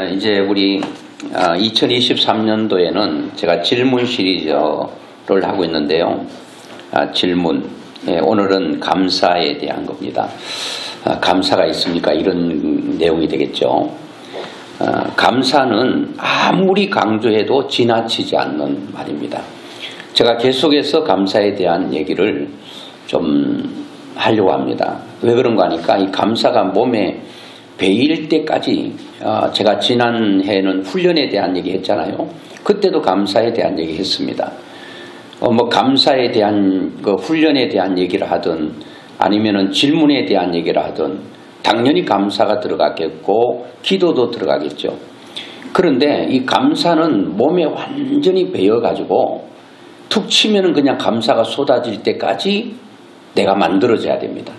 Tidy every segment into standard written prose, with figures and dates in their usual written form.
이제 우리 2023년도에는 제가 질문 시리즈를 하고 있는데요. 질문. 오늘은 감사에 대한 겁니다. 감사가 있습니까? 이런 내용이 되겠죠. 감사는 아무리 강조해도 지나치지 않는 말입니다. 제가 계속해서 감사에 대한 얘기를 좀 하려고 합니다. 왜 그런가 하니까 이 감사가 몸에 배일 때까지 제가 지난해에는 훈련에 대한 얘기 했잖아요. 그때도 감사에 대한 얘기 했습니다. 뭐 감사에 대한 그 훈련에 대한 얘기를 하든 아니면은 질문에 대한 얘기를 하든 당연히 감사가 들어가겠고 기도도 들어가겠죠. 그런데 이 감사는 몸에 완전히 배어가지고 툭 치면은 그냥 감사가 쏟아질 때까지 내가 만들어져야 됩니다.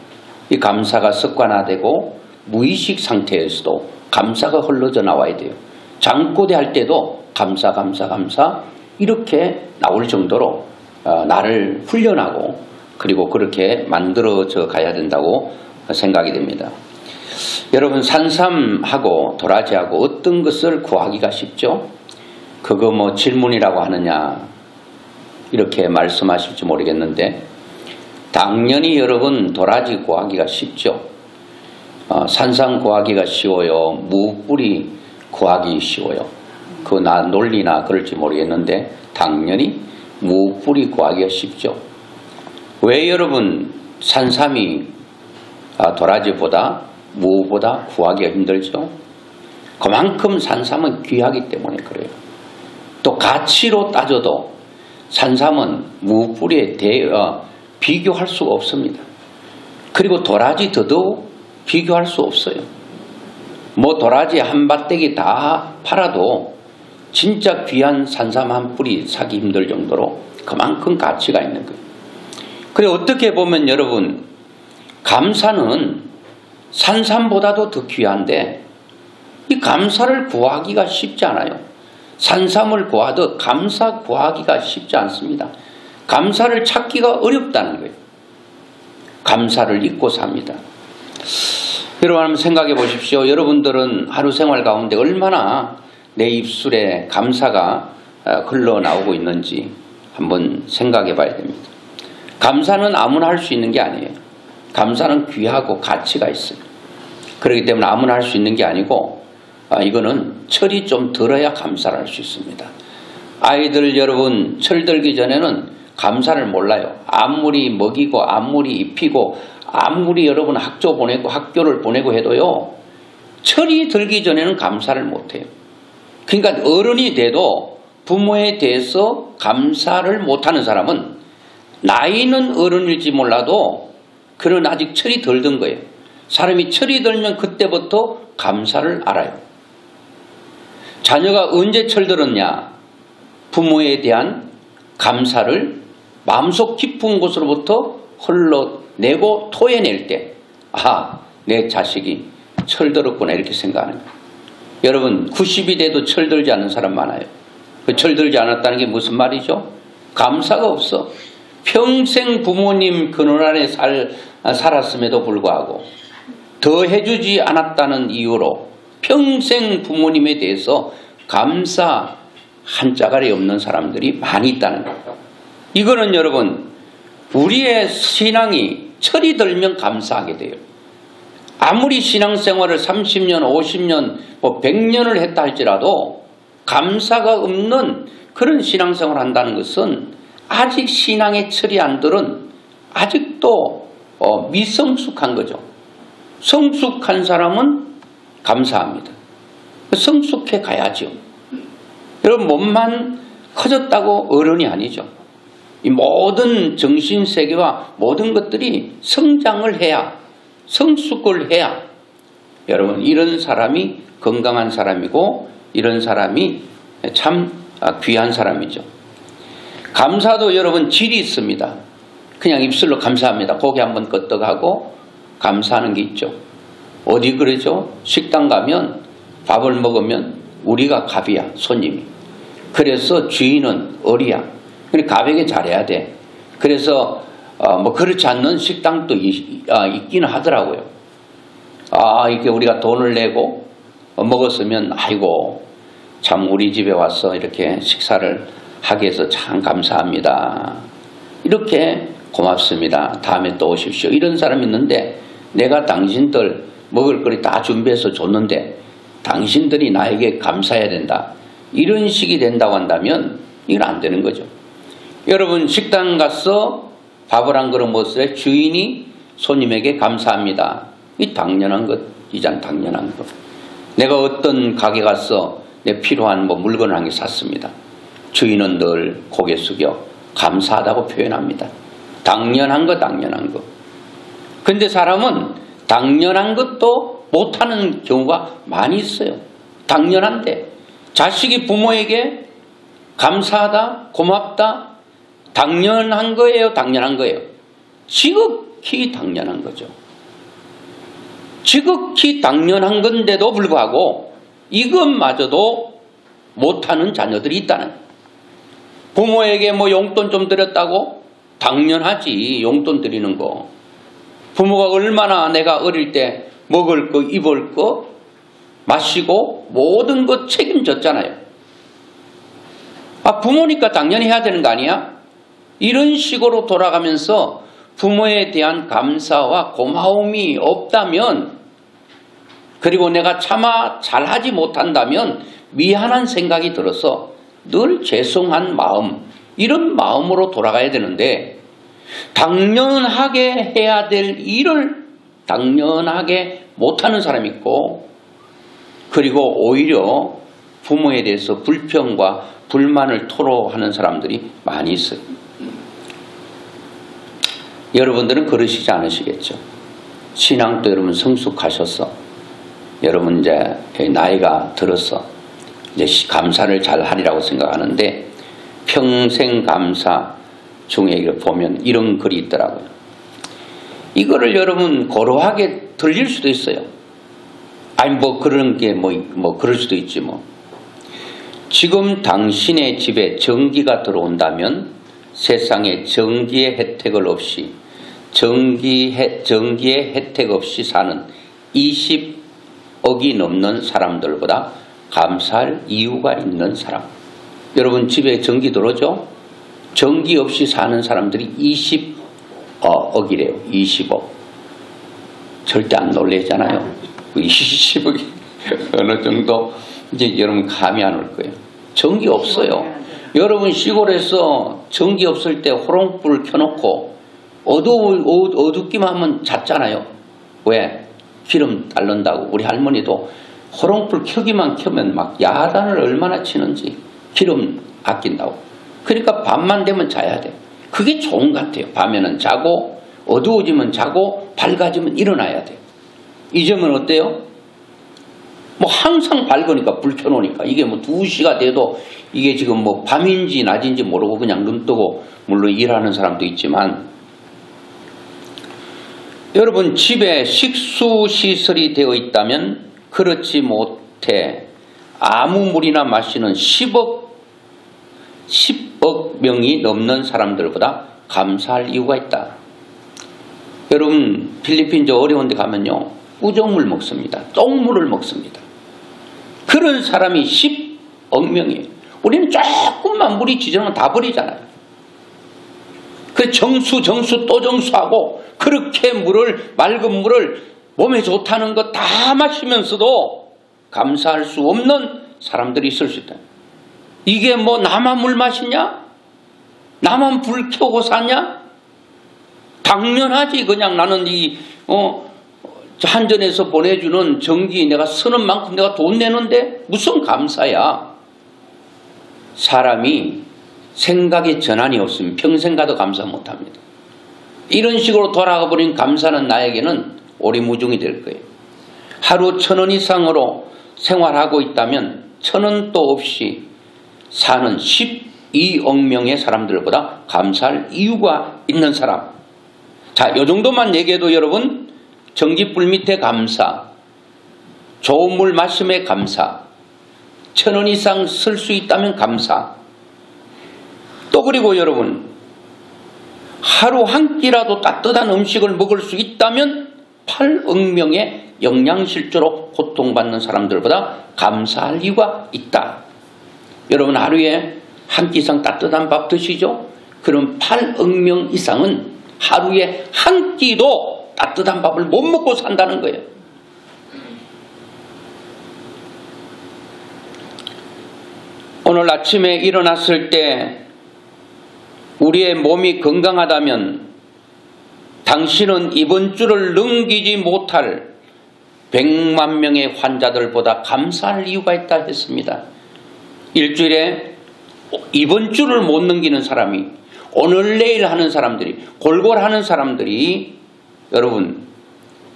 이 감사가 습관화되고 무의식 상태에서도 감사가 흘러져 나와야 돼요. 잠꼬대 할 때도 감사 이렇게 나올 정도로 나를 훈련하고 그리고 그렇게 만들어져 가야 된다고 생각이 됩니다. 여러분 산삼하고 도라지하고 어떤 것을 구하기가 쉽죠? 그거 뭐 질문이라고 하느냐 이렇게 말씀하실지 모르겠는데 당연히 여러분 도라지 구하기가 쉽죠. 산삼 구하기가 쉬워요. 무뿌리 구하기 쉬워요. 그 나 논리나 그럴지 모르겠는데 당연히 무뿌리 구하기가 쉽죠. 왜 여러분 산삼이 도라지보다 무보다 구하기가 힘들죠? 그만큼 산삼은 귀하기 때문에 그래요. 또 가치로 따져도 산삼은 무뿌리에 비교할 수가 없습니다. 그리고 도라지 더더욱 비교할 수 없어요. 뭐 도라지 한 밭대기 다 팔아도 진짜 귀한 산삼 한 뿌리 사기 힘들 정도로 그만큼 가치가 있는 거예요. 그래 어떻게 보면 여러분 감사는 산삼보다도 더 귀한데 이 감사를 구하기가 쉽지 않아요. 산삼을 구하듯 감사 구하기가 쉽지 않습니다. 감사를 찾기가 어렵다는 거예요. 감사를 잊고 삽니다. 여러분 한번 생각해 보십시오. 여러분들은 하루 생활 가운데 얼마나 내 입술에 감사가 흘러나오고 있는지 한번 생각해 봐야 됩니다. 감사는 아무나 할 수 있는 게 아니에요. 감사는 귀하고 가치가 있어요. 그렇기 때문에 아무나 할 수 있는 게 아니고 이거는 철이 좀 들어야 감사를 할 수 있습니다. 아이들 여러분 철 들기 전에는 감사를 몰라요. 아무리 먹이고 아무리 입히고 아무리 여러분 학교를 보내고 해도요. 철이 들기 전에는 감사를 못해요. 그러니까 어른이 돼도 부모에 대해서 감사를 못하는 사람은 나이는 어른일지 몰라도 그런 아직 철이 덜 든 거예요. 사람이 철이 들면 그때부터 감사를 알아요. 자녀가 언제 철들었냐? 부모에 대한 감사를 마음속 깊은 곳으로부터 흘러내고 토해낼 때 내 자식이 철들었구나 이렇게 생각하는 거예요. 여러분 90이 돼도 철들지 않는 사람 많아요. 그 철들지 않았다는 게 무슨 말이죠? 감사가 없어. 평생 부모님 그늘 아래 살았음에도 불구하고 더 해주지 않았다는 이유로 평생 부모님에 대해서 감사 한 자갈이 없는 사람들이 많이 있다는 거예요. 이거는 여러분 우리의 신앙이 철이 들면 감사하게 돼요. 아무리 신앙생활을 30년, 50년, 100년을 했다 할지라도 감사가 없는 그런 신앙생활을 한다는 것은 아직 신앙의 철이 안 들은 아직도 미성숙한 거죠. 성숙한 사람은 감사합니다. 성숙해 가야죠. 여러분 몸만 커졌다고 어른이 아니죠. 이 모든 정신세계와 모든 것들이 성장을 해야 성숙을 해야 여러분 이런 사람이 건강한 사람이고 이런 사람이 참 귀한 사람이죠. 감사도 여러분 질이 있습니다. 그냥 입술로 감사합니다. 고개 한번 끄덕하고 감사하는 게 있죠. 어디 그러죠? 식당 가면 밥을 먹으면 우리가 갑이야 손님이. 그래서 주인은 어리야. 그러니까 갑에게 잘해야 돼. 그래서 뭐 그렇지 않는 식당도 있기는 하더라고요. 이렇게 우리가 돈을 내고 먹었으면 아이고 참 우리 집에 와서 이렇게 식사를 하게 해서 참 감사합니다. 이렇게 고맙습니다. 다음에 또 오십시오. 이런 사람이 있는데 내가 당신들 먹을 거리 다 준비해서 줬는데 당신들이 나에게 감사해야 된다. 이런 식이 된다고 한다면 이건 안 되는 거죠. 여러분 식당 가서 밥을 한 그릇 먹었을 때 주인이 손님에게 감사합니다. 이 당연한 것이잖아. 당연한 것. 내가 어떤 가게 가서 내 필요한 물건을 한 개 샀습니다. 주인은 늘 고개 숙여 감사하다고 표현합니다. 당연한 거 당연한 거. 근데 사람은 당연한 것도 못하는 경우가 많이 있어요. 당연한데 자식이 부모에게 감사하다 고맙다 당연한 거예요. 당연한 거예요. 지극히 당연한 거죠. 지극히 당연한 건데도 불구하고 이것마저도 못하는 자녀들이 있다는. 부모에게 용돈 좀 드렸다고? 당연하지. 용돈 드리는 거. 부모가 얼마나 내가 어릴 때 먹을 거 입을 거 마시고 모든 것 책임졌잖아요. 부모니까 당연히 해야 되는 거 아니야? 이런 식으로 돌아가면서 부모에 대한 감사와 고마움이 없다면, 그리고 내가 차마 잘하지 못한다면 미안한 생각이 들어서 늘 죄송한 마음, 이런 마음으로 돌아가야 되는데 당연하게 해야 될 일을 당연하게 못하는 사람이 있고, 그리고 오히려 부모에 대해서 불평과 불만을 토로하는 사람들이 많이 있어요. 여러분들은 그러시지 않으시겠죠. 신앙도 여러분 성숙하셔서 여러분 이제 나이가 들어서 이제 감사를 잘 하리라고 생각하는데, 평생 감사 중에 보면 이런 글이 있더라고요. 이거를 여러분 고루하게 들릴 수도 있어요. 아니 그런 게 그럴 수도 있지 뭐. 지금 당신의 집에 전기가 들어온다면 세상에 전기의 혜택을 없이 전기의 혜택 없이 사는 20억이 넘는 사람들보다 감사할 이유가 있는 사람. 여러분 집에 전기 들어오죠? 전기 없이 사는 사람들이 20억이래요. 20억. 절대 안 놀래잖아요. 20억이 어느 정도 이제 여러분 감이 안 올 거예요. 전기 없어요. 여러분 시골에서 전기 없을 때 호롱불 켜놓고 어둡기만 하면 잤잖아요. 왜? 기름 딸른다고. 우리 할머니도 호롱불 켜기만 켜면 막 야단을 얼마나 치는지 기름 아낀다고. 그러니까 밤만 되면 자야 돼. 그게 좋은 것 같아요. 밤에는 자고 어두워지면 자고 밝아지면 일어나야 돼. 이 점은 어때요? 항상 밝으니까 불 켜놓으니까 이게 2시가 돼도 이게 지금 밤인지 낮인지 모르고 그냥 눈 뜨고 물론 일하는 사람도 있지만, 여러분 집에 식수시설이 되어 있다면 그렇지 못해 아무 물이나 마시는 10억 명이 넘는 사람들보다 감사할 이유가 있다. 여러분 필리핀 저 어려운 데 가면요 우정물 먹습니다. 똥물을 먹습니다. 그런 사람이 10억 명이에요. 우리는 조금만 물이 지저면 다 버리잖아요. 그 정수 또 정수하고 그렇게 맑은 물을 몸에 좋다는 거 다 마시면서도 감사할 수 없는 사람들이 있을 수 있다. 이게 나만 물 마시냐? 나만 불 켜고 사냐? 당연하지. 그냥 나는 한전에서 보내주는 전기 내가 쓰는 만큼 내가 돈 내는데 무슨 감사야. 사람이 생각의 전환이 없으면 평생 가도 감사 못합니다. 이런 식으로 돌아가 버린 감사는 나에게는 오리무중이 될 거예요. 하루 1,000원 이상으로 생활하고 있다면 1,000원도 없이 사는 12억 명의 사람들보다 감사할 이유가 있는 사람. 자, 이 정도만 얘기해도 여러분 전기불 밑에 감사, 좋은 물 마심에 감사, 1,000원 이상 쓸 수 있다면 감사. 또 그리고 여러분 하루 한 끼라도 따뜻한 음식을 먹을 수 있다면 8억 명의 영양실조로 고통받는 사람들보다 감사할 이유가 있다. 여러분 하루에 한 끼 이상 따뜻한 밥 드시죠? 그럼 8억 명 이상은 하루에 한 끼도 따뜻한 밥을 못 먹고 산다는 거예요. 오늘 아침에 일어났을 때 우리의 몸이 건강하다면 당신은 이번 주를 넘기지 못할 100만 명의 환자들보다 감사할 이유가 있다 했습니다. 일주일에 이번 주를 못 넘기는 사람이, 오늘 내일 하는 사람들이, 골골하는 사람들이 여러분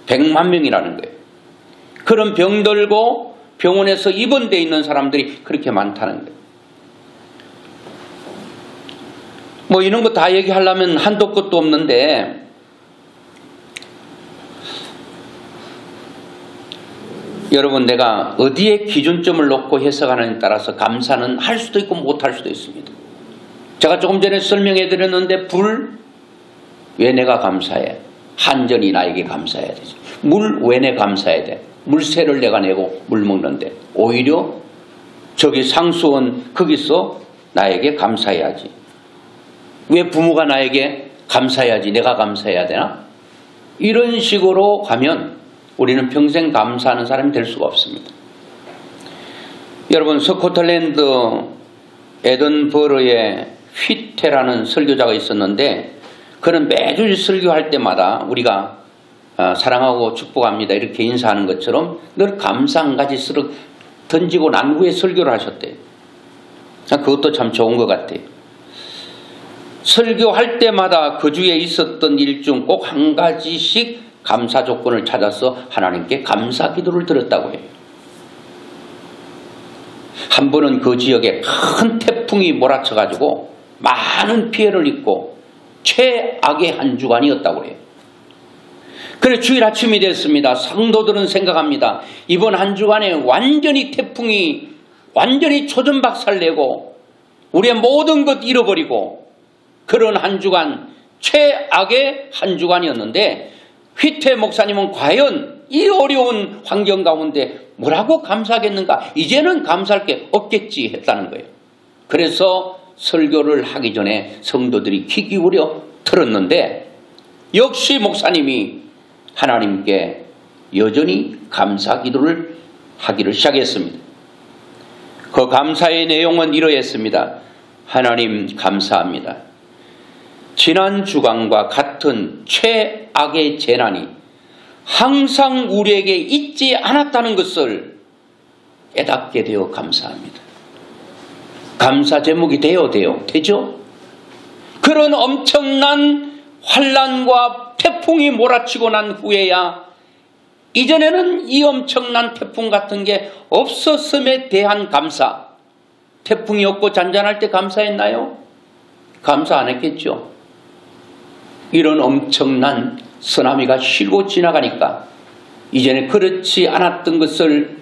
100만 명이라는 거예요. 그런 병들고 병원에서 입원되어 있는 사람들이 그렇게 많다는 거예요. 뭐 이런 거 다 얘기하려면 한도 끝도 없는데 여러분 내가 어디에 기준점을 놓고 해석하느냐에 따라서 감사는 할 수도 있고 못할 수도 있습니다. 제가 조금 전에 설명해 드렸는데 불, 왜 내가 감사해? 한전이 나에게 감사해야 되지. 물, 왜 내가 감사해야 돼? 물세를 내가 내고 물 먹는데 오히려 저기 상수원 거기서 나에게 감사해야지. 왜 부모가 나에게 감사해야지 내가 감사해야 되나? 이런 식으로 가면 우리는 평생 감사하는 사람이 될 수가 없습니다. 여러분 스코틀랜드 에든버러에 휘테라는 설교자가 있었는데 그는 매주 설교할 때마다 우리가 사랑하고 축복합니다 이렇게 인사하는 것처럼 늘 감사 한 가지 쓱 던지고 난 후에 설교를 하셨대요. 그것도 참 좋은 것 같아요. 설교할 때마다 그 주에 있었던 일 중 꼭 한 가지씩 감사 조건을 찾아서 하나님께 감사 기도를 드렸다고 해요. 한 번은 그 지역에 큰 태풍이 몰아쳐가지고 많은 피해를 입고 최악의 한 주간이었다고 해요. 그래 주일 아침이 됐습니다. 성도들은 생각합니다. 이번 한 주간에 완전히 태풍이 완전히 초전박살내고 우리의 모든 것 잃어버리고 그런 한 주간 최악의 한 주간이었는데 휘테 목사님은 과연 이 어려운 환경 가운데 뭐라고 감사하겠는가? 이제는 감사할 게 없겠지 했다는 거예요. 그래서 설교를 하기 전에 성도들이 귀 기울여 들었는데 역시 목사님이 하나님께 여전히 감사 기도를 하기를 시작했습니다. 그 감사의 내용은 이러했습니다. 하나님 감사합니다. 지난 주간과 같은 최악의 재난이 항상 우리에게 있지 않았다는 것을 깨닫게 되어 감사합니다. 감사 제목이 되죠? 그런 엄청난 환난과 태풍이 몰아치고 난 후에야 이전에는 이 엄청난 태풍 같은 게 없었음에 대한 감사. 태풍이 없고 잔잔할 때 감사했나요? 감사 안 했겠죠. 이런 엄청난 쓰나미가 쉬고 지나가니까 이전에 그렇지 않았던 것을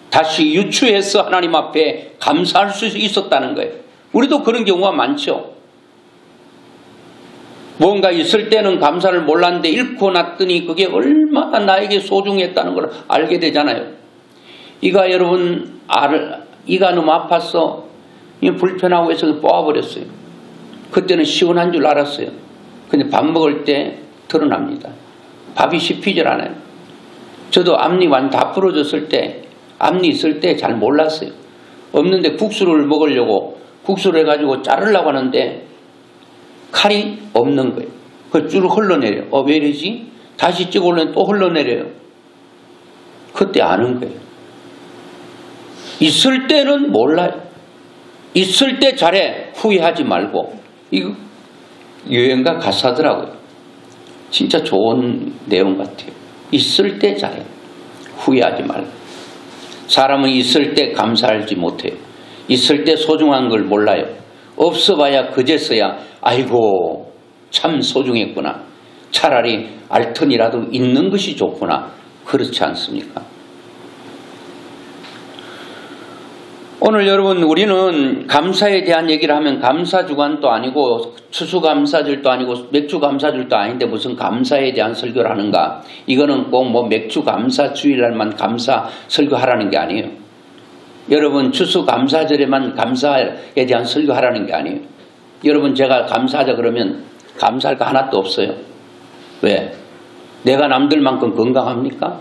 다시 유추해서 하나님 앞에 감사할 수 있었다는 거예요. 우리도 그런 경우가 많죠. 뭔가 있을 때는 감사를 몰랐는데 잃고 났더니 그게 얼마나 나에게 소중했다는 걸 알게 되잖아요. 이가 여러분 이가 너무 아팠어. 불편하고 해서 뽑아버렸어요. 그때는 시원한 줄 알았어요. 근데 밥 먹을 때 드러납니다. 밥이 씹히질 않아요. 저도 앞니 완전 다 부러졌을 때 앞니 있을 때 잘 몰랐어요. 없는데 국수를 먹으려고 국수를 해가지고 자르려고 하는데 칼이 없는 거예요. 그걸 쭉 흘러내려요. 왜 이러지? 다시 찍으려면 또 흘러내려요. 그때 아는 거예요. 있을 때는 몰라요. 있을 때 잘해. 후회하지 말고. 이거 유행가 가사더라고요. 진짜 좋은 내용 같아요. 있을 때 잘해. 후회하지 말고. 사람은 있을 때 감사하지 못해요. 있을 때 소중한 걸 몰라요. 없어봐야 그제서야 아이고 참 소중했구나. 차라리 알턴이라도 있는 것이 좋구나. 그렇지 않습니까? 오늘 여러분 우리는 감사에 대한 얘기를 하면 감사주간도 아니고 추수감사절도 아니고 맥주감사절도 아닌데 무슨 감사에 대한 설교를 하는가. 이거는 꼭 뭐 맥주감사주일날만 감사 설교하라는 게 아니에요. 여러분 추수감사절에만 감사에 대한 설교하라는 게 아니에요. 여러분 제가 감사하자 그러면 감사할 거 하나도 없어요. 왜? 내가 남들만큼 건강합니까?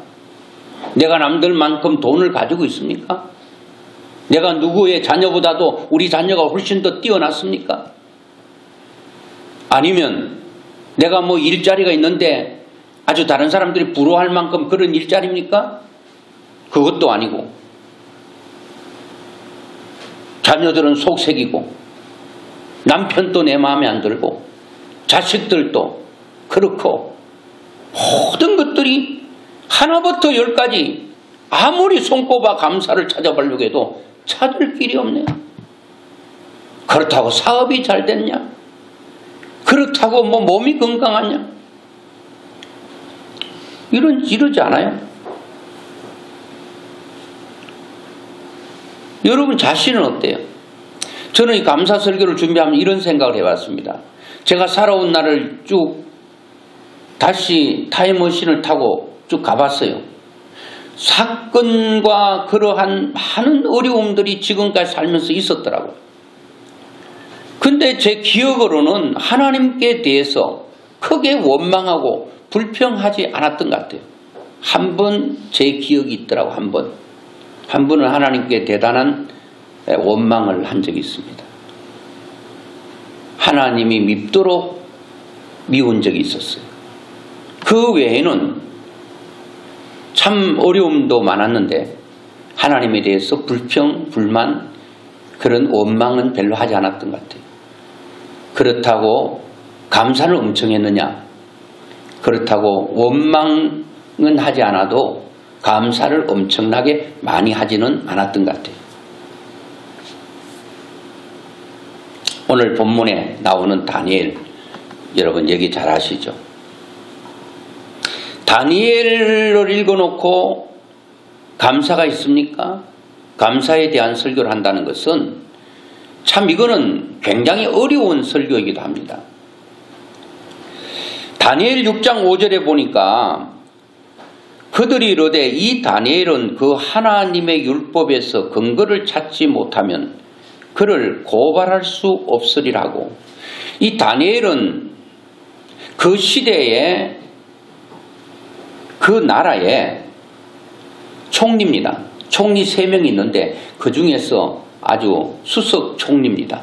내가 남들만큼 돈을 가지고 있습니까? 내가 누구의 자녀보다도 우리 자녀가 훨씬 더 뛰어났습니까? 아니면 내가 뭐 일자리가 있는데 아주 다른 사람들이 부러워할 만큼 그런 일자리입니까? 그것도 아니고 자녀들은 속색이고 남편도 내 마음에 안 들고 자식들도 그렇고 모든 것들이 하나부터 열까지 아무리 손꼽아 감사를 찾아보려고 해도 찾을 길이 없네요. 그렇다고 사업이 잘 됐냐? 그렇다고 뭐 몸이 건강하냐? 이러지 않아요. 여러분 자신은 어때요? 저는 이 감사 설교를 준비하면 이런 생각을 해봤습니다. 제가 살아온 날을 쭉 다시 타임머신을 타고 쭉 가봤어요. 사건과 그러한 많은 어려움들이 지금까지 살면서 있었더라고요. 근데 제 기억으로는 하나님께 대해서 크게 원망하고 불평하지 않았던 것 같아요. 한 번 제 기억이 있더라고. 한 번은 하나님께 대단한 원망을 한 적이 있습니다. 하나님이 밉도록 미운 적이 있었어요. 그 외에는 참 어려움도 많았는데 하나님에 대해서 불평, 불만, 그런 원망은 별로 하지 않았던 것 같아요. 그렇다고 감사를 엄청 했느냐? 그렇다고 원망은 하지 않아도 감사를 엄청나게 많이 하지는 않았던 것 같아요. 오늘 본문에 나오는 다니엘, 여러분 얘기 잘 아시죠? 다니엘을 읽어놓고 감사가 있습니까? 감사에 대한 설교를 한다는 것은 참 이거는 굉장히 어려운 설교이기도 합니다. 다니엘 6장 5절에 보니까 그들이 이르되 이 다니엘은 그 하나님의 율법에서 근거를 찾지 못하면 그를 고발할 수 없으리라고. 이 다니엘은 그 시대에 그 나라의 총리입니다. 총리 3명이 있는데 그 중에서 아주 수석 총리입니다.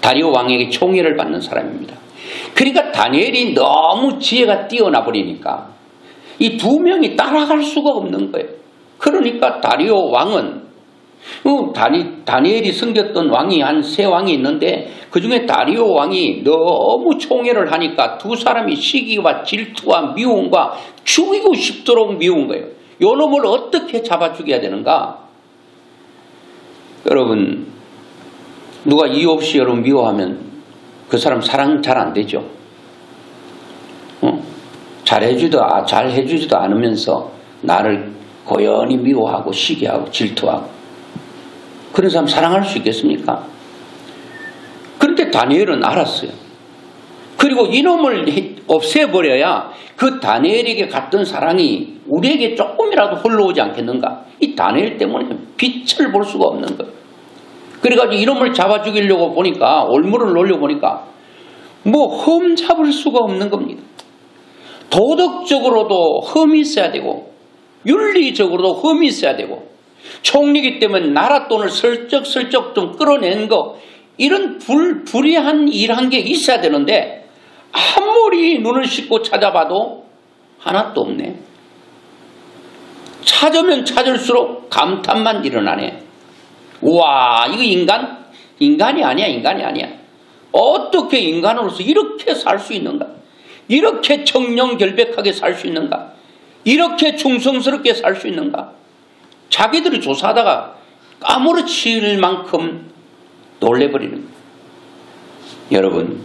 다리오 왕에게 총애를 받는 사람입니다. 그러니까 다니엘이 너무 지혜가 뛰어나 버리니까 이 2명이 따라갈 수가 없는 거예요. 그러니까 다리오 왕은 다니엘이 섬겼던 왕이 한 3왕이 있는데 그 중에 다리오 왕이 너무 총애를 하니까 2 사람이 시기와 질투와 미움과 죽이고 싶도록 미운 거예요. 요 놈을 어떻게 잡아 죽여야 되는가? 여러분 누가 이유 없이 여러분 미워하면 그 사람 사랑 잘 안 되죠. 잘해주지도 않으면서 나를 고연히 미워하고 시기하고 질투하고 그런 사람 사랑할 수 있겠습니까? 그런데 다니엘은 알았어요. 그리고 이놈을 없애버려야 그 다니엘에게 갔던 사랑이 우리에게 조금이라도 흘러오지 않겠는가? 이 다니엘 때문에 빛을 볼 수가 없는 거예요. 그래가지고 이놈을 잡아 죽이려고 보니까 올무를 놓으려고 보니까 뭐 흠 잡을 수가 없는 겁니다. 도덕적으로도 흠이 있어야 되고 윤리적으로도 흠이 있어야 되고 총리이기 때문에 나라 돈을 슬쩍슬쩍 좀 끌어낸 거 이런 불의한 일한 게 있어야 되는데 아무리 눈을 씻고 찾아봐도 하나도 없네. 찾으면 찾을수록 감탄만 일어나네. 와 이거 인간이 아니야. 어떻게 인간으로서 이렇게 살 수 있는가? 이렇게 청렴결백하게 살 수 있는가? 이렇게 충성스럽게 살 수 있는가? 자기들이 조사하다가 까무러칠 만큼 놀래버리는 거예요. 여러분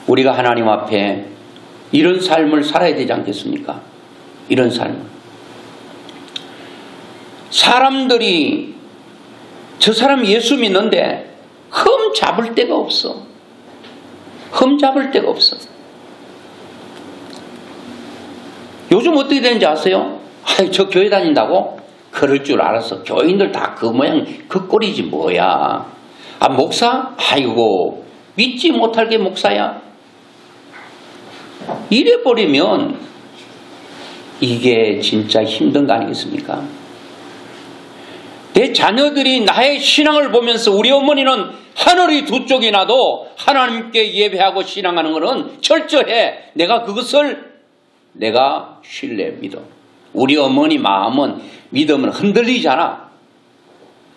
우리가 하나님 앞에 이런 삶을 살아야 되지 않겠습니까? 이런 삶을. 사람들이 저 사람 예수 믿는데 흠 잡을 데가 없어. 흠 잡을 데가 없어. 요즘 어떻게 되는지 아세요? 아이, 저 교회 다닌다고? 그럴 줄 알았어. 교인들 다 그 모양 그 꼴이지 뭐야. 아, 목사? 아이고, 믿지 못할 게 목사야. 이래버리면 이게 진짜 힘든 거 아니겠습니까? 내 자녀들이 나의 신앙을 보면서 우리 어머니는 하늘이 두 쪽이 나도 하나님께 예배하고 신앙하는 것은 철저해. 내가 그것을 내가 신뢰 믿어. 우리 어머니 마음은 믿으면 흔들리잖아.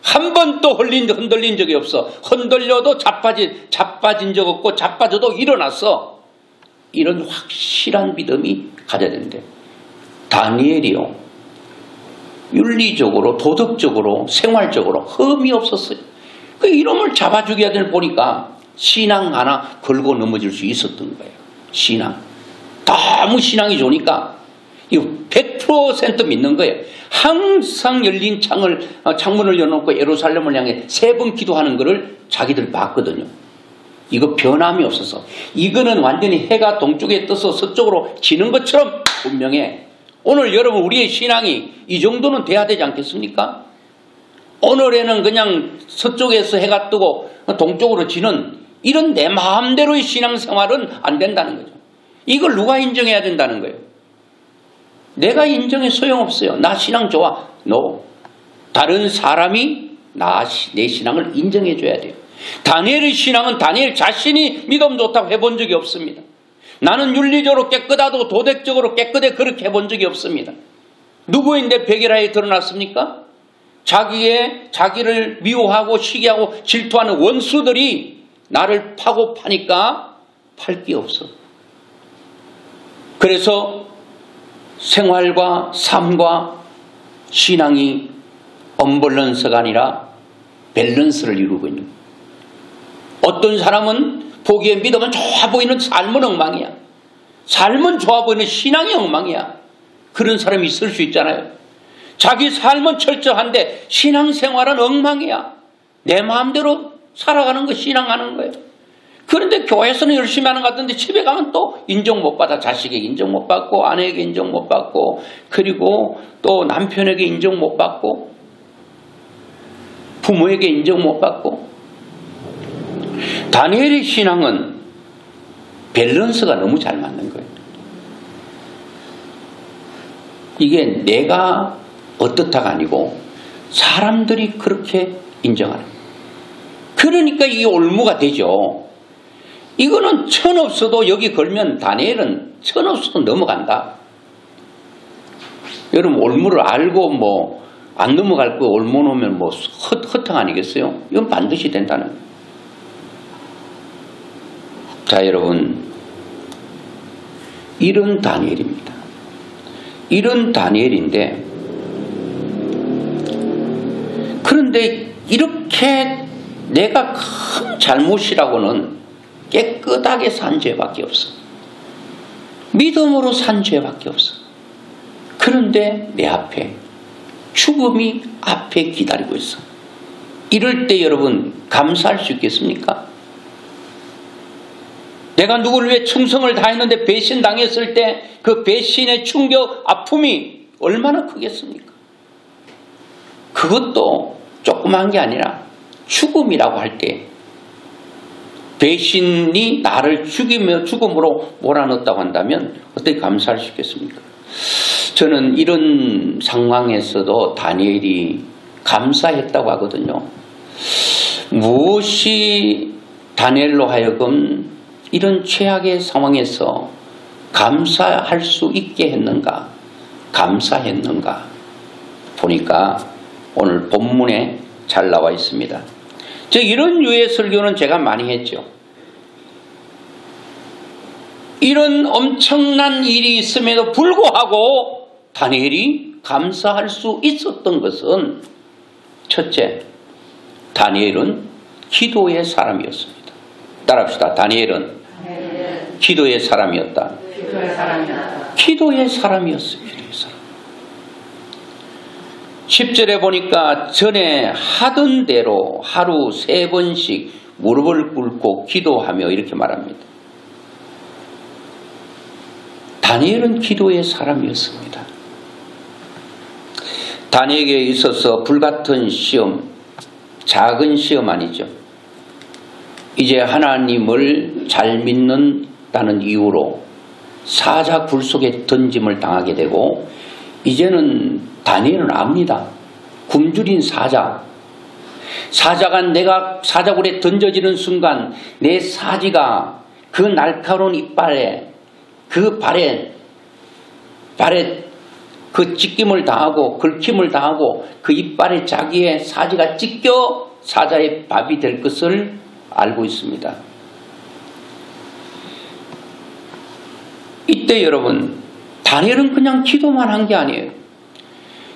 한 번도 흔들린 적이 없어. 흔들려도 자빠진 적 없고 자빠져도 일어났어. 이런 확실한 믿음이 가져야 된대. 다니엘이요. 윤리적으로, 도덕적으로, 생활적으로 흠이 없었어요. 그 이름을 잡아 죽여야 되는 보니까 신앙 하나 걸고 넘어질 수 있었던 거예요. 신앙. 너무 신앙이 좋으니까 이거 100% 믿는 거예요. 항상 열린 창문을 열어놓고 예루살렘을 향해 3번 기도하는 거를 자기들 봤거든요. 이거 변함이 없어서. 이거는 완전히 해가 동쪽에 떠서 서쪽으로 지는 것처럼 분명해. 오늘 여러분 우리의 신앙이 이 정도는 돼야 되지 않겠습니까? 오늘에는 그냥 서쪽에서 해가 뜨고 동쪽으로 지는 이런 내 마음대로의 신앙생활은 안 된다는 거죠. 이걸 누가 인정해야 된다는 거예요? 내가 인정해 소용없어요. 나 신앙 좋아. No. 다른 사람이 내 신앙을 인정해 줘야 돼요. 다니엘의 신앙은 다니엘 자신이 믿음 좋다고 해본 적이 없습니다. 나는 윤리적으로 깨끗하고 도덕적으로 깨끗해 그렇게 해본 적이 없습니다. 누구인데 백일하에 드러났습니까? 자기를 미워하고 시기하고 질투하는 원수들이 나를 파고 파니까 팔 게 없어. 그래서 생활과 삶과 신앙이 언밸런스가 아니라 밸런스를 이루고 있는 거예요. 어떤 사람은 보기에 믿으면 좋아 보이는 삶은 엉망이야. 삶은 좋아 보이는 신앙이 엉망이야. 그런 사람이 있을 수 있잖아요. 자기 삶은 철저한데 신앙생활은 엉망이야. 내 마음대로 살아가는 거 신앙하는 거예요. 그런데 교회에서는 열심히 하는 것 같은데 집에 가면 또 인정 못 받아. 자식에게 인정 못 받고 아내에게 인정 못 받고 그리고 또 남편에게 인정 못 받고 부모에게 인정 못 받고. 다니엘의 신앙은 밸런스가 너무 잘 맞는 거예요. 이게 내가 어떻다가 아니고 사람들이 그렇게 인정하는 거예요. 그러니까 이게 올무가 되죠. 이거는 천 없어도 여기 걸면 다니엘은 천 없어도 넘어간다. 여러분 올무를 알고 뭐 안 넘어갈 거 올무 놓으면 뭐 허탕 아니겠어요? 이건 반드시 된다는 거예요. 자 여러분 이런 다니엘입니다. 이런 다니엘인데 그런데 이렇게 내가 큰 잘못이라고는 깨끗하게 산 죄밖에 없어. 믿음으로 산 죄밖에 없어. 그런데 내 앞에 죽음이 앞에 기다리고 있어. 이럴 때 여러분 감사할 수 있겠습니까? 내가 누구를 위해 충성을 다했는데 배신당했을 때 그 배신의 충격, 아픔이 얼마나 크겠습니까? 그것도 조그만 게 아니라 죽음이라고 할 때 배신이 나를 죽음으로 몰아넣었다고 한다면 어떻게 감사할 수 있겠습니까? 저는 이런 상황에서도 다니엘이 감사했다고 하거든요. 무엇이 다니엘로 하여금 이런 최악의 상황에서 감사할 수 있게 했는가, 감사했는가 보니까 오늘 본문에 잘 나와 있습니다. 이런 유의 설교는 제가 많이 했죠. 이런 엄청난 일이 있음에도 불구하고 다니엘이 감사할 수 있었던 것은 첫째, 다니엘은 기도의 사람이었습니다. 따라합시다. 다니엘은 기도의 사람이었다. 기도의 사람이었어요. 기도의 사람. 10절에 보니까 전에 하던 대로 하루 3번씩 무릎을 꿇고 기도하며 이렇게 말합니다. 다니엘은 기도의 사람이었습니다. 다니엘에게 있어서 불같은 시험, 작은 시험 아니죠. 이제 하나님을 잘 믿는다는 이유로 사자 굴 속에 던짐을 당하게 되고, 이제는 다니엘은 압니다. 굶주린 사자가 내가 사자굴에 던져지는 순간 내 사지가 그 날카로운 이빨에 그 발에 그 찢김을 당하고 긁힘을 당하고 그 이빨에 자기의 사지가 찢겨 사자의 밥이 될 것을 알고 있습니다. 이때 여러분, 다니엘은 그냥 기도만 한 게 아니에요.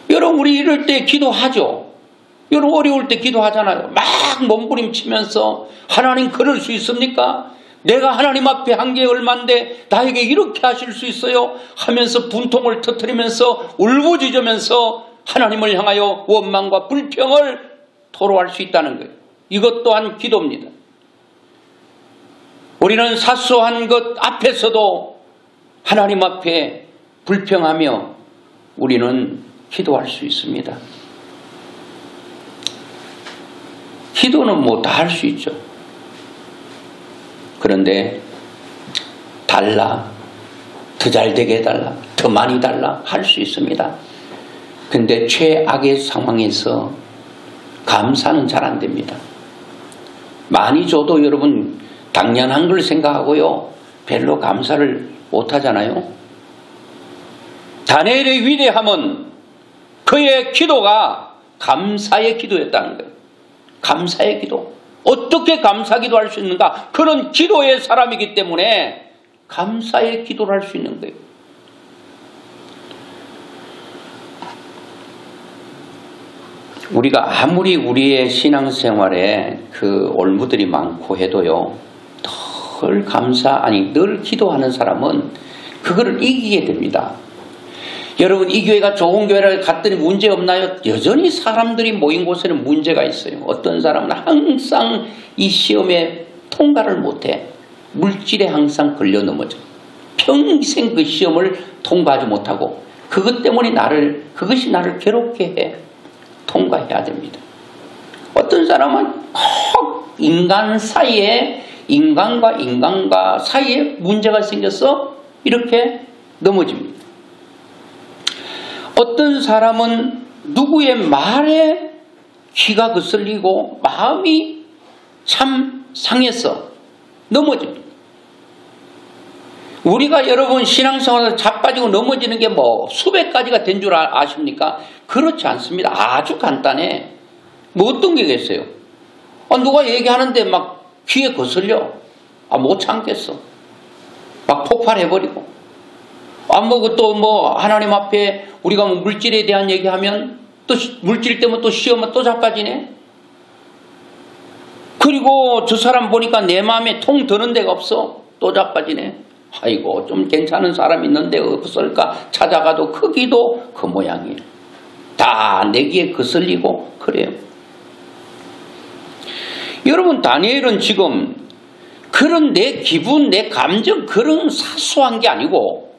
여러분, 우리 이럴 때 기도하죠. 여러분, 어려울 때 기도하잖아요. 막 몸부림치면서 하나님 그럴 수 있습니까? 내가 하나님 앞에 한 게 얼만데 나에게 이렇게 하실 수 있어요? 하면서 분통을 터뜨리면서 울부짖으면서 하나님을 향하여 원망과 불평을 토로할 수 있다는 거예요. 이것 또한 기도입니다. 우리는 사소한 것 앞에서도 하나님 앞에 불평하며 우리는 기도할 수 있습니다. 기도는 뭐 다 할 수 있죠. 그런데 달라, 더 잘 되게 해달라, 더 많이 달라 할 수 있습니다. 근데 최악의 상황에서 감사는 잘 안 됩니다. 많이 줘도 여러분 당연한 걸 생각하고요, 별로 감사를 못 하잖아요. 다니엘의 위대함은 그의 기도가 감사의 기도였다는 거예요. 감사의 기도. 어떻게 감사 기도할 수 있는가? 그런 기도의 사람이기 때문에 감사의 기도를 할 수 있는 거예요. 우리가 아무리 우리의 신앙생활에 그 올무들이 많고 해도요, 늘 기도하는 사람은 그거를 이기게 됩니다. 여러분, 이 교회가 좋은 교회를 갔더니 문제 없나요? 여전히 사람들이 모인 곳에는 문제가 있어요. 어떤 사람은 항상 이 시험에 통과를 못해. 물질에 항상 걸려 넘어져. 평생 그 시험을 통과하지 못하고 그것 때문에 그것이 나를 괴롭게 해. 통과해야 됩니다. 어떤 사람은 꼭 인간과 인간과 사이에 문제가 생겨서 이렇게 넘어집니다. 어떤 사람은 누구의 말에 귀가 거슬리고 마음이 참 상해서 넘어집니다. 우리가 여러분 신앙생활에서 자빠지고 넘어지는 게 뭐 수백 가지가 된 줄 아십니까? 그렇지 않습니다. 아주 간단해. 뭐 어떤 게 있어요? 누가 얘기하는데 막 귀에 거슬려. 못 참겠어. 막 폭발해버리고. 하나님 앞에 우리가 물질에 대한 얘기하면 또 물질 때문에 또 시험은 또 자빠지네. 그리고 저 사람 보니까 내 마음에 통 드는 데가 없어. 또 자빠지네. 아이고, 좀 괜찮은 사람 있는데 없을까 찾아가도 크기도 그 모양이에요. 다 내기에 거슬리고 그래요. 여러분, 다니엘은 지금 그런 내 기분, 내 감정, 그런 사소한 게 아니고,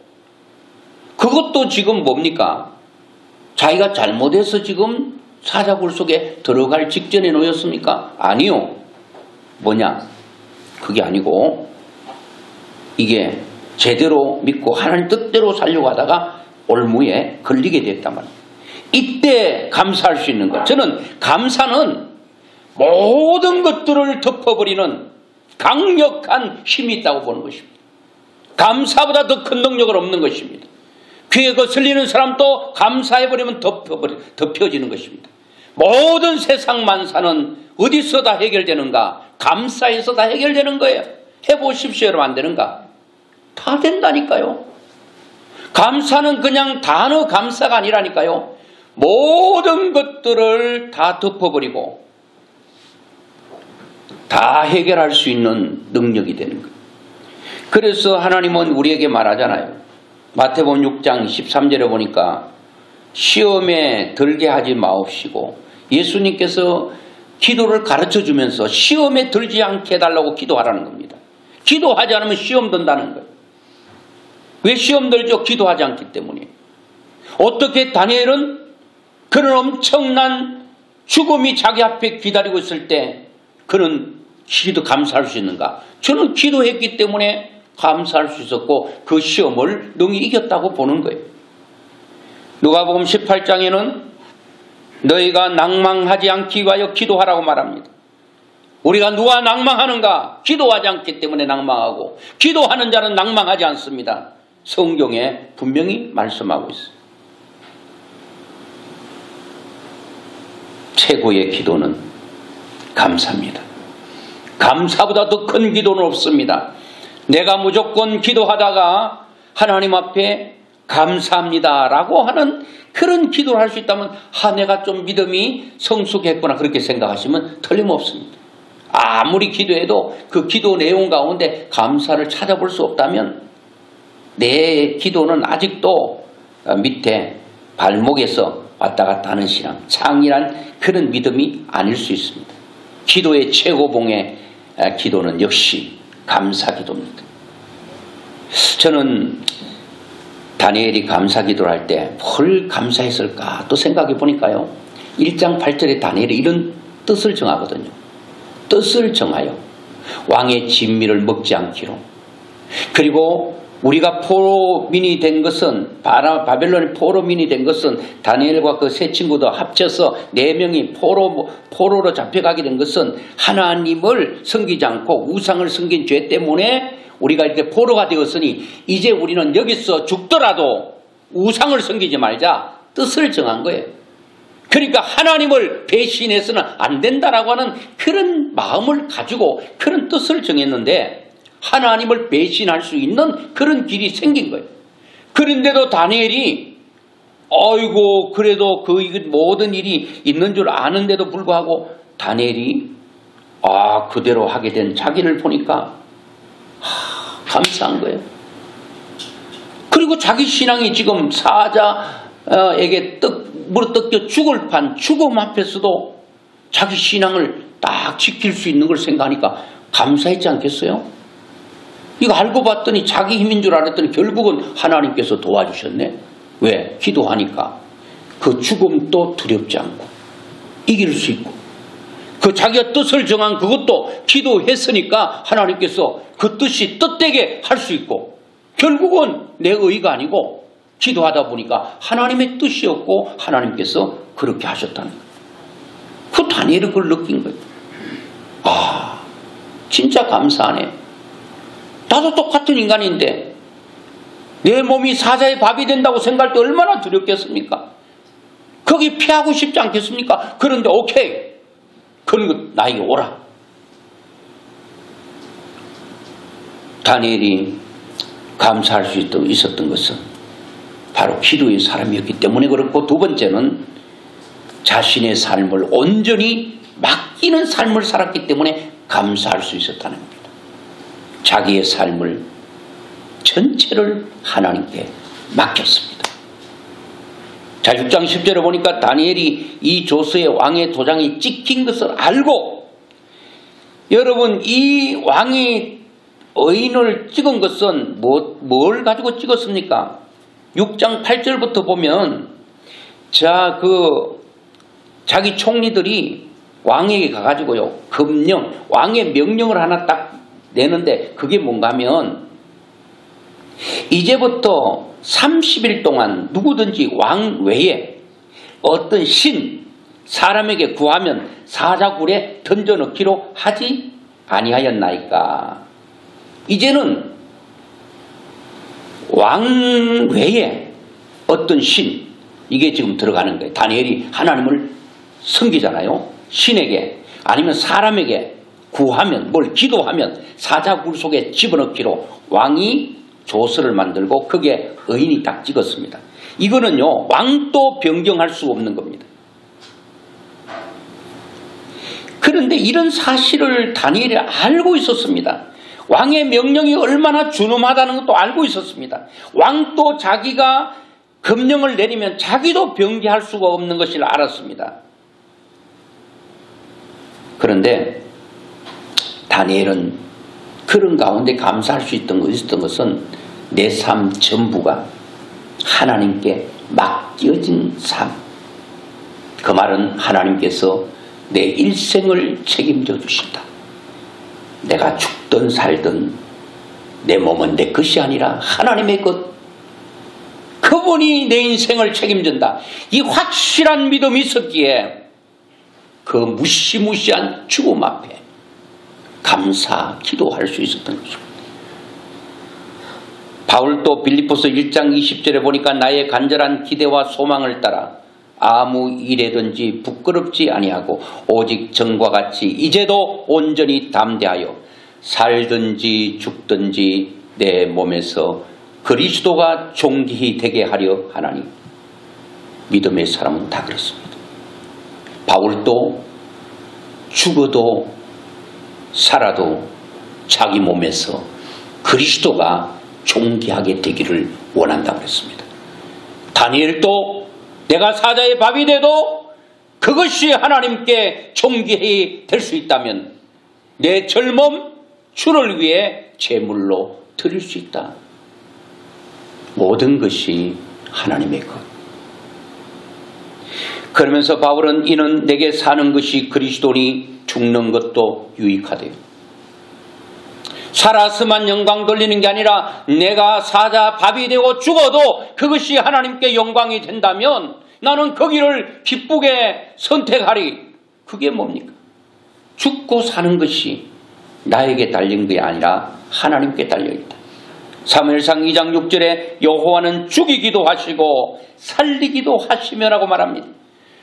그것도 지금 뭡니까? 자기가 잘못해서 지금 사자굴 속에 들어갈 직전에 놓였습니까? 아니요. 뭐냐? 그게 아니고, 이게 제대로 믿고 하나님 뜻대로 살려고 하다가 올무에 걸리게 됐단 말이에요. 이때 감사할 수 있는 것. 저는 감사는 모든 것들을 덮어버리는 강력한 힘이 있다고 보는 것입니다. 감사보다 더 큰 능력은 없는 것입니다. 귀에 거슬리는 사람도 감사해버리면 덮여지는 것입니다. 모든 세상 만사는 어디서 다 해결되는가? 감사해서 다 해결되는 거예요. 해보십시오. 여러분, 안 되는가? 다 된다니까요. 감사는 그냥 단어 감사가 아니라니까요. 모든 것들을 다 덮어버리고 다 해결할 수 있는 능력이 되는 거예요. 그래서 하나님은 우리에게 말하잖아요. 마태복음 6장 13절에 보니까 시험에 들게 하지 마옵시고, 예수님께서 기도를 가르쳐 주면서 시험에 들지 않게 해달라고 기도하라는 겁니다. 기도하지 않으면 시험 든다는 거예요. 왜 시험 들죠? 기도하지 않기 때문에. 어떻게 다니엘은 그런 엄청난 죽음이 자기 앞에 기다리고 있을 때 그는 기도 감사할 수 있는가? 저는 기도했기 때문에 감사할 수 있었고 그 시험을 능히 이겼다고 보는 거예요. 누가복음 18장에는 너희가 낭망하지 않기 위하여 기도하라고 말합니다. 우리가 누가 낭망하는가? 기도하지 않기 때문에 낭망하고, 기도하는 자는 낭망하지 않습니다. 성경에 분명히 말씀하고 있어요. 최고의 기도는 감사입니다. 감사보다 더 큰 기도는 없습니다. 내가 무조건 기도하다가 하나님 앞에 감사합니다 라고 하는 그런 기도를 할 수 있다면, 내가 좀 믿음이 성숙했구나 그렇게 생각하시면 틀림없습니다. 아무리 기도해도 그 기도 내용 가운데 감사를 찾아볼 수 없다면 내 기도는 아직도 밑에 발목에서 왔다 갔다 하는 신앙, 창이란 그런 믿음이 아닐 수 있습니다. 기도의 최고봉의 기도는 역시 감사 기도입니다. 저는 다니엘이 감사 기도를 할 때 뭘 감사했을까 또 생각해 보니까요, 1장 8절에 다니엘이 이런 뜻을 정하거든요. 뜻을 정하여 왕의 진미를 먹지 않기로, 그리고 우리가 포로민이 된 것은, 바벨론의 포로민이 된 것은, 다니엘과 그 세 친구도 합쳐서 4명이 포로로 잡혀가게 된 것은 하나님을 섬기지 않고 우상을 섬긴 죄 때문에 우리가 이렇게 포로가 되었으니 이제 우리는 여기서 죽더라도 우상을 섬기지 말자 뜻을 정한 거예요. 그러니까 하나님을 배신해서는 안 된다라고 하는 그런 마음을 가지고 그런 뜻을 정했는데, 하나님을 배신할 수 있는 그런 길이 생긴 거예요. 그런데도 다니엘이 아이고 그래도 그 모든 일이 있는 줄 아는데도 불구하고 다니엘이 그대로 하게 된 자기를 보니까 감사한 거예요. 그리고 자기 신앙이 지금 사자에게 물어뜯겨 죽을 판 죽음 앞에서도 자기 신앙을 딱 지킬 수 있는 걸 생각하니까 감사했지 않겠어요? 이거 알고 봤더니 자기 힘인 줄 알았더니 결국은 하나님께서 도와주셨네. 왜? 기도하니까 그 죽음도 두렵지 않고 이길 수 있고, 그 자기가 뜻을 정한 그것도 기도했으니까 하나님께서 그 뜻이 뜻되게 할 수 있고, 결국은 내 의가 아니고 기도하다 보니까 하나님의 뜻이었고 하나님께서 그렇게 하셨다는 거예요. 그 다니엘이 그걸 느낀 거예요. 진짜 감사하네. 나도 똑같은 인간인데 내 몸이 사자의 밥이 된다고 생각할 때 얼마나 두렵겠습니까? 거기 피하고 싶지 않겠습니까? 그런데 오케이, 그런 것 나에게 오라. 다니엘이 감사할 수 있었던 것은 바로 기도의 사람이었기 때문에 그렇고, 두 번째는 자신의 삶을 온전히 맡기는 삶을 살았기 때문에 감사할 수 있었다는 겁니다. 자기의 삶을 전체를 하나님께 맡겼습니다. 자, 6장 10절에 보니까 다니엘이 이 조서에 왕의 도장이 찍힌 것을 알고, 여러분 이 왕이 의인을 찍은 것은 뭘 가지고 찍었습니까? 6장 8절부터 보면 자기 총리들이 왕에게 가가지고요, 왕의 명령을 하나 딱 내는데 그게 뭔가 하면, 이제부터 30일 동안 누구든지 왕 외에 어떤 사람에게 구하면 사자굴에 던져넣기로 하지 아니하였나이까. 이제는 왕 외에 어떤 이게 지금 들어가는 거예요. 다니엘이 하나님을 섬기잖아요. 신에게 아니면 사람에게 구하면, 뭘 기도하면 사자굴 속에 집어넣기로 왕이 조서를 만들고 거기에 의인이 딱 찍었습니다. 이거는요, 왕도 변경할 수 없는 겁니다. 그런데 이런 사실을 다니엘이 알고 있었습니다. 왕의 명령이 얼마나 준엄하다는 것도 알고 있었습니다. 왕도 자기가 금령을 내리면 자기도 병기할 수가 없는 것을 알았습니다. 그런데 다니엘은 그런 가운데 감사할 수 있던 것은 내 삶 전부가 하나님께 맡겨진 삶. 그 말은 하나님께서 내 일생을 책임져 주신다. 내가 죽든 살든 내 몸은 내 것이 아니라 하나님의 것. 그분이 내 인생을 책임진다. 이 확실한 믿음이 있었기에 그 무시무시한 죽음 앞에 감사 기도할 수 있었던 것입니다. 바울도 빌립보서 1장 20절에 보니까 나의 간절한 기대와 소망을 따라 아무 일에든지 부끄럽지 아니하고 오직 전과 같이 이제도 온전히 담대하여 살든지 죽든지 내 몸에서 그리스도가 존귀히 되게 하려 하나니. 믿음의 사람은 다 그렇습니다. 바울도 죽어도 살아도 자기 몸에서 그리스도가 존귀하게 되기를 원한다고 했습니다. 다니엘도 내가 사자의 밥이 돼도 그것이 하나님께 존귀히 될 수 있다면 내 젊음 주를 위해 제물로 드릴 수 있다. 모든 것이 하나님의 것. 그러면서 바울은 이는 내게 사는 것이 그리스도니 죽는 것도 유익하대요. 살았으면 영광 돌리는 게 아니라 내가 사자 밥이 되고 죽어도 그것이 하나님께 영광이 된다면 나는 거기를 기쁘게 선택하리. 그게 뭡니까? 죽고 사는 것이 나에게 달린 게 아니라 하나님께 달려있다. 사무엘상 2장 6절에 여호와는 죽이기도 하시고 살리기도 하시며라고 말합니다.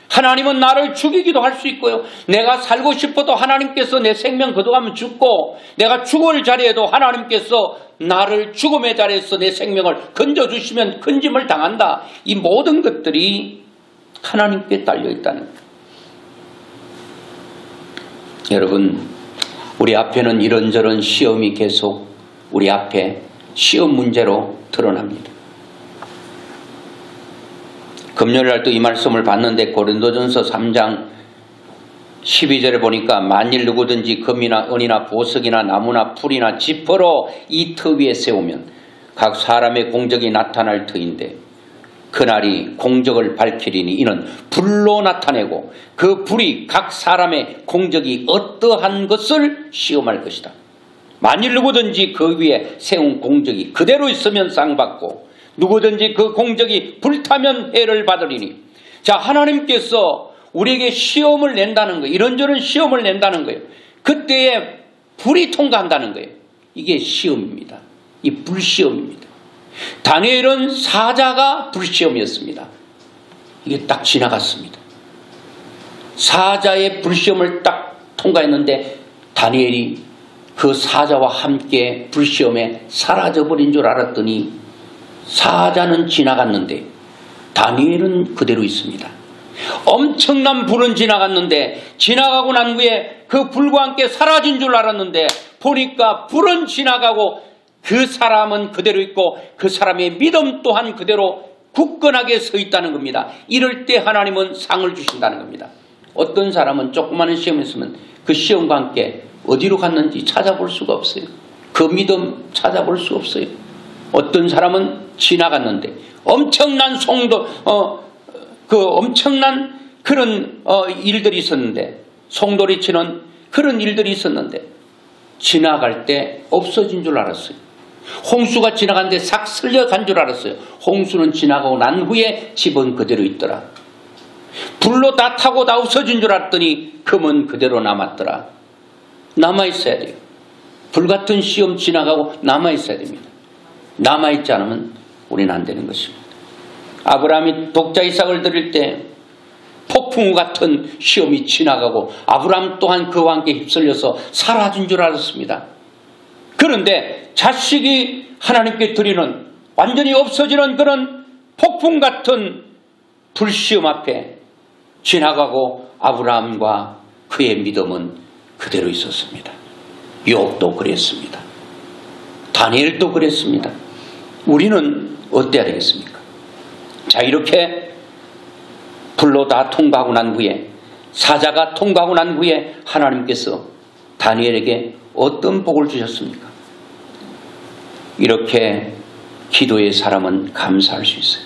하나님은 나를 죽이기도 할 수 있고요. 내가 살고 싶어도 하나님께서 내 생명 거둬가면 죽고 내가 죽을 자리에도 하나님께서 나를 죽음의 자리에서 내 생명을 건져주시면 건짐을 당한다. 이 모든 것들이 하나님께 달려있다는 거예요. 여러분, 우리 앞에는 이런저런 시험이 계속 우리 앞에 시험 문제로 드러납니다. 금요일날도 이 말씀을 봤는데 고린도전서 3장 12절에 보니까 만일 누구든지 금이나 은이나 보석이나 나무나 풀이나 지퍼로 이 터 위에 세우면 각 사람의 공적이 나타날 터인데 그날이 공적을 밝히리니 이는 불로 나타내고 그 불이 각 사람의 공적이 어떠한 것을 시험할 것이다. 만일 누구든지 그 위에 세운 공적이 그대로 있으면 상 받고 누구든지 그 공적이 불타면 해를 받으리니. 자, 하나님께서 우리에게 시험을 낸다는 거예요. 이런저런 시험을 낸다는 거예요. 그때에 불이 통과한다는 거예요. 이게 시험입니다. 이 불시험입니다. 다니엘은 사자가 불시험이었습니다. 이게 딱 지나갔습니다. 사자의 불시험을 딱 통과했는데 다니엘이 그 사자와 함께 불시험에 사라져버린 줄 알았더니 사자는 지나갔는데 다니엘은 그대로 있습니다. 엄청난 불은 지나갔는데 지나가고 난 후에 그 불과 함께 사라진 줄 알았는데 보니까 불은 지나가고 그 사람은 그대로 있고 그 사람의 믿음 또한 그대로 굳건하게 서 있다는 겁니다. 이럴 때 하나님은 상을 주신다는 겁니다. 어떤 사람은 조그마한 시험이 있으면 그 시험과 함께 어디로 갔는지 찾아볼 수가 없어요. 그 믿음 찾아볼 수 없어요. 어떤 사람은 지나갔는데 엄청난 엄청난 그런 일들이 있었는데 송돌이 치는 그런 일들이 있었는데 지나갈 때 없어진 줄 알았어요. 홍수가 지나갔는데 싹 쓸려간 줄 알았어요. 홍수는 지나가고 난 후에 집은 그대로 있더라. 불로 다 타고 다 없어진 줄 알았더니 금은 그대로 남았더라. 남아있어야 돼요. 불같은 시험 지나가고 남아있어야 됩니다. 남아있지 않으면 우리는 안 되는 것입니다. 아브라함이 독자 이삭을 드릴 때 폭풍우 같은 시험이 지나가고 아브라함 또한 그와 함께 휩쓸려서 사라진 줄 알았습니다. 그런데 자식이 하나님께 드리는 완전히 없어지는 그런 폭풍 같은 불시험 앞에 지나가고 아브라함과 그의 믿음은 그대로 있었습니다. 욥도 그랬습니다. 다니엘도 그랬습니다. 우리는 어때야 되겠습니까? 자, 이렇게 불로 다 통과하고 난 후에, 사자가 통과하고 난 후에 하나님께서 다니엘에게 어떤 복을 주셨습니까? 이렇게 기도의 사람은 감사할 수 있어요.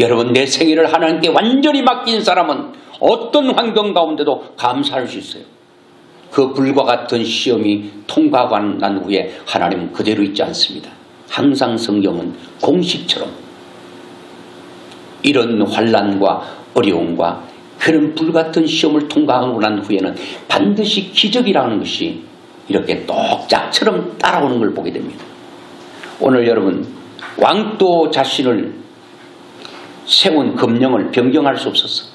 여러분, 내 생일을 하나님께 완전히 맡긴 사람은 어떤 환경 가운데도 감사할 수 있어요. 그 불과 같은 시험이 통과하고 난 후에 하나님은 그대로 있지 않습니다. 항상 성경은 공식처럼 이런 환난과 어려움과 그런 불같은 시험을 통과하고 난 후에는 반드시 기적이라는 것이 이렇게 똑짝처럼 따라오는 걸 보게 됩니다. 오늘 여러분, 왕도 자신을 세운 금령을 변경할 수 없었어.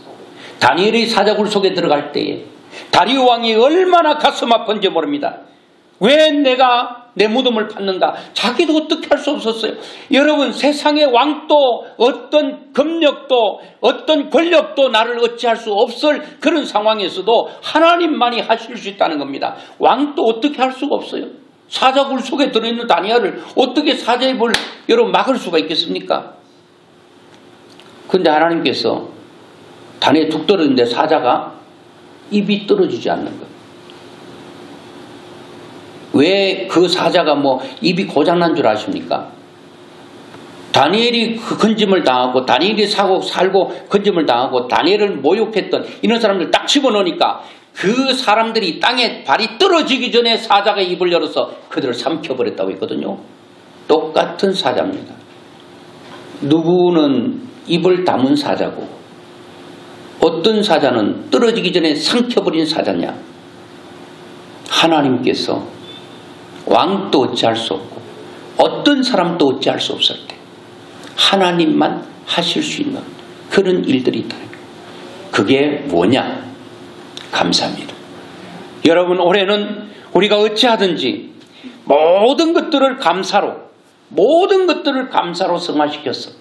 다니엘이 사자굴 속에 들어갈 때에 다리오 왕이 얼마나 가슴 아픈지 모릅니다. 왜 내가 내 무덤을 팠는가? 자기도 어떻게 할 수 없었어요. 여러분, 세상의 왕도 어떤 금력도 어떤 권력도 나를 어찌할 수 없을 그런 상황에서도 하나님만이 하실 수 있다는 겁니다. 왕도 어떻게 할 수가 없어요. 사자굴 속에 들어있는 다니엘을 어떻게 사자의 불 여러분 막을 수가 있겠습니까? 근데 하나님께서 다니엘이 툭 떨어졌는데 사자가 입이 떨어지지 않는 거예요. 왜 그 사자가 입이 고장난 줄 아십니까? 다니엘이 그 건짐을 당하고 다니엘이 살고 건짐을 당하고 다니엘을 모욕했던 이런 사람들 딱 집어넣으니까 그 사람들이 땅에 발이 떨어지기 전에 사자가 입을 열어서 그들을 삼켜버렸다고 했거든요. 똑같은 사자입니다. 누구는 입을 다문 사자고 어떤 사자는 떨어지기 전에 삼켜버린 사자냐? 하나님께서 왕도 어찌할 수 없고 어떤 사람도 어찌할 수 없을 때 하나님만 하실 수 있는 그런 일들이 있다. 그게 뭐냐? 감사합니다. 여러분, 올해는 우리가 어찌하든지 모든 것들을 감사로 승화시켰어.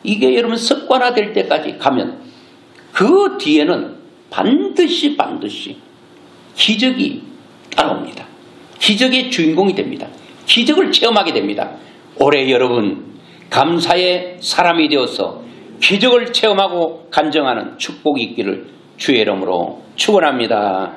이게 여러분 습관화될 때까지 가면 그 뒤에는 반드시 기적이 따라옵니다. 기적의 주인공이 됩니다. 기적을 체험하게 됩니다. 올해 여러분 감사의 사람이 되어서 기적을 체험하고 간증하는 축복이 있기를 주의 이름으로 축원합니다.